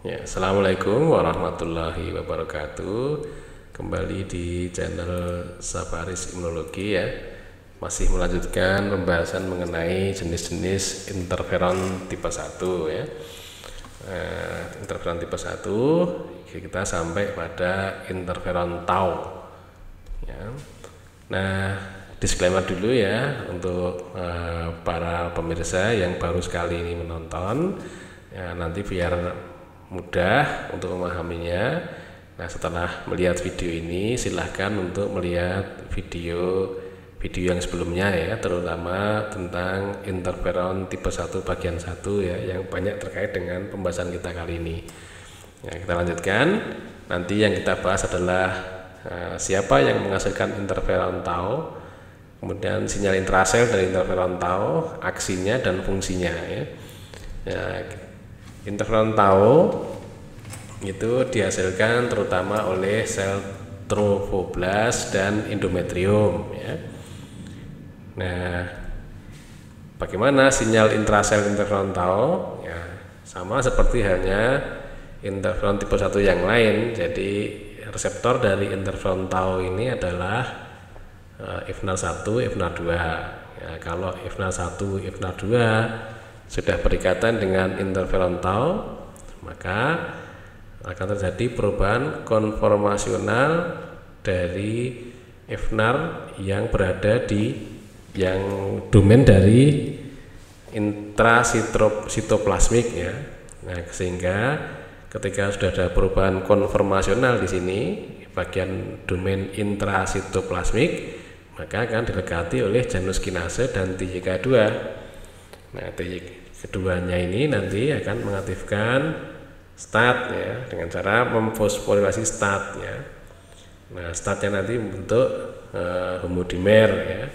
Ya, Assalamualaikum warahmatullahi wabarakatuh. Kembali di channel Saparis Imunologi ya. Masih melanjutkan pembahasan mengenai jenis-jenis interferon tipe 1 ya. Interferon tipe 1 kita sampai pada interferon tau ya. Nah, disclaimer dulu ya untuk para pemirsa yang baru sekali ini menonton ya, nanti biar mudah untuk memahaminya. Nah, setelah melihat video ini silahkan untuk melihat video yang sebelumnya ya, terutama tentang interferon tipe 1 bagian 1 ya, yang banyak terkait dengan pembahasan kita kali ini ya. Kita lanjutkan. Nanti yang kita bahas adalah siapa yang menghasilkan interferon tau, kemudian sinyal intrasel dari interferon tau, aksinya dan fungsinya ya. Interferon tau itu dihasilkan terutama oleh sel trofoblast dan endometrium ya. Nah, bagaimana sinyal intrasel interferon tau? Ya, sama seperti halnya interferon tipe 1 yang lain. Jadi reseptor dari interferon tau ini adalah IFNAR 1, IFNAR 2 ya. Kalau IFNAR 1, IFNAR 2 sudah berikatan dengan interferon tau, maka akan terjadi perubahan konformasional dari IFNAR yang berada di yang domain dari intrasitoplasmik ya. Nah, sehingga ketika sudah ada perubahan konformasional di sini bagian domain intrasitoplasmik, maka akan didekati oleh janus kinase dan TYK2. Nah, keduanya ini nanti akan mengaktifkan STAT ya, dengan cara memfosforilasi STAT ya. Nah, STAT-nya nanti membentuk homodimer ya,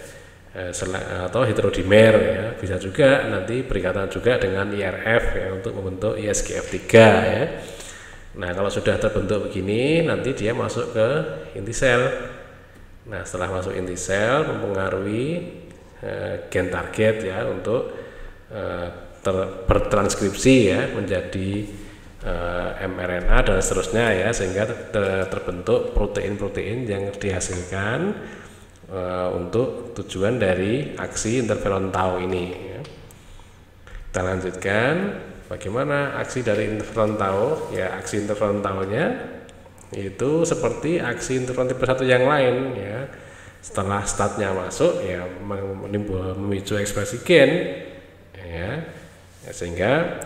atau heterodimer ya. Bisa juga nanti berikatan juga dengan IRF ya, untuk membentuk ISGF3 ya. Nah, kalau sudah terbentuk begini, nanti dia masuk ke inti sel. Nah, setelah masuk inti sel mempengaruhi gen target ya untuk bertranskripsi ya menjadi mRNA dan seterusnya ya, sehingga terbentuk protein-protein yang dihasilkan untuk tujuan dari aksi interferon tau ini ya. Kita lanjutkan bagaimana aksi dari interferon tau ya. Aksi interferon tau-nya itu seperti aksi interferon tipe 1 yang lain ya. Setelah statnya masuk ya, memicu ekspresi gen ya, sehingga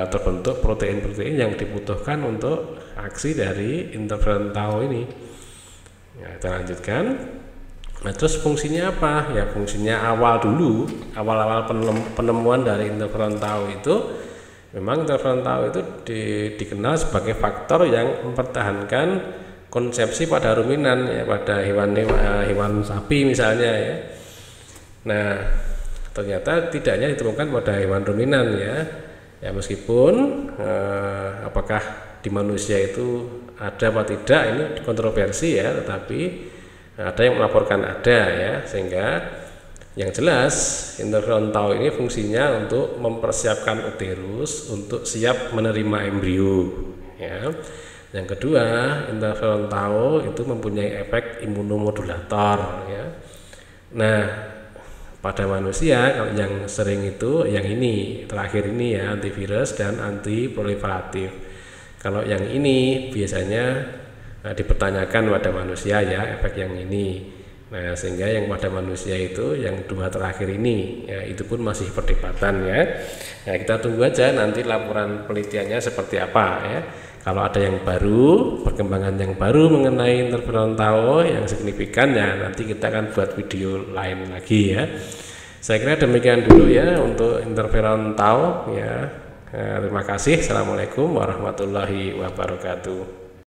terbentuk protein-protein yang dibutuhkan untuk aksi dari interferon tau ini ya. Kita lanjutkan. Nah, terus fungsinya apa ya? Fungsinya awal penemuan dari interferon tau itu, memang interferon tau itu dikenal sebagai faktor yang mempertahankan konsepsi pada ruminan ya, pada hewan sapi misalnya ya. Nah, ternyata tidak hanya ditemukan pada hewan ruminan ya. Ya, meskipun apakah di manusia itu ada apa tidak ini kontroversi ya, tetapi ada yang melaporkan ada ya. Sehingga yang jelas interferon tau ini fungsinya untuk mempersiapkan uterus untuk siap menerima embrio ya. Yang kedua, interferon tau itu mempunyai efek imunomodulator ya. Nah, pada manusia kalau yang sering itu yang ini terakhir ini ya, antivirus dan antiproliferatif. Kalau yang ini biasanya dipertanyakan pada manusia ya, efek yang ini. Nah, sehingga yang pada manusia itu yang dua terakhir ini ya, itu pun masih perdebatan ya. Nah, kita tunggu aja nanti laporan penelitiannya seperti apa ya. Kalau ada yang baru, perkembangan yang baru mengenai interferon tau yang signifikan ya, nanti kita akan buat video lain lagi ya. Saya kira demikian dulu ya untuk interferon tau ya. Terima kasih. Assalamualaikum warahmatullahi wabarakatuh.